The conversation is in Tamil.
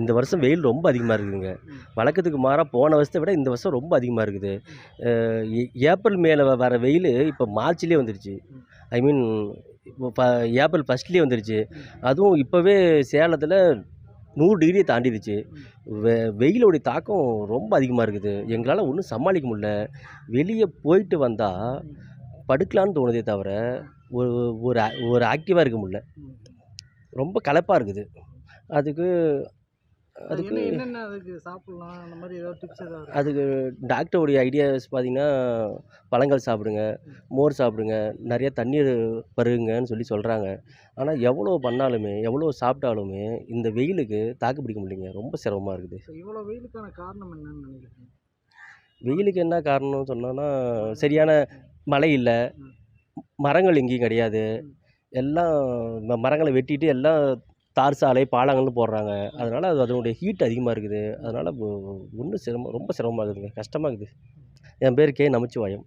இந்த வருஷம் வெயில் ரொம்ப அதிகமாக இருக்குதுங்க. வழக்கத்துக்கு மாறா போன வருஷத்தை விட இந்த வருஷம் ரொம்ப அதிகமாக இருக்குது. ஏப்ரல் மேல வர வெயில் இப்போ மார்ச்லேயே வந்துருச்சு. ஐ மீன் இப்போ ஏப்ரல் ஃபஸ்ட்லேயே வந்துருச்சு. அதுவும் இப்போவே சேலத்தில் 100 டிகிரியை தாண்டிடுச்சு. வெயிலுடைய தாக்கம் ரொம்ப அதிகமாக இருக்குது. எங்களால் ஒன்றும் சமாளிக்க முடியல. வெளியே போயிட்டு வந்தால் படுக்கலான்னு தோணுதே தவிர ஒரு ஒரு ஒரு ஆக்டிவாக இருக்க முடியல. ரொம்ப களைப்பாக இருக்குது. அதுக்கு அதுக்கு என்னென்ன அதுக்கு சாப்பிடலாம், அந்த மாதிரி ஏதாவது டிப்ஸ் ஏதாவது? அதுக்கு டாக்டருடைய ஐடியாஸ் பார்த்தீங்கன்னா, பழங்கள் சாப்பிடுங்க, மோர் சாப்பிடுங்க, நிறைய தண்ணீர் பருகுங்கன்னு சொல்கிறாங்க. ஆனால் எவ்வளோ பண்ணாலுமே, எவ்வளோ சாப்பிட்டாலுமே இந்த வெயிலுக்கு தாக்கு பிடிக்க முடியலைங்க. ரொம்ப சிரமமாக இருக்குது. இவ்வளோ வெயிலுக்கான காரணம் என்னன்னு நினைக்கிறீங்க? வெயிலுக்கு என்ன காரணம்னு சொன்னோன்னா, சரியான மழை இல்லை, மரங்கள் எங்கேயும் கிடையாது. எல்லாம் மரங்களை வெட்டிட்டு எல்லாம் தார் சாலை, பாலங்கள்னு போடுறாங்க. அதனால் அதனுடைய ஹீட் அதிகமாக இருக்குது. அதனால் ரொம்ப சிரமமாக இருக்குதுங்க. கஷ்டமாக இருக்குது. என் பேர் கே. நமச்சிவாயம்.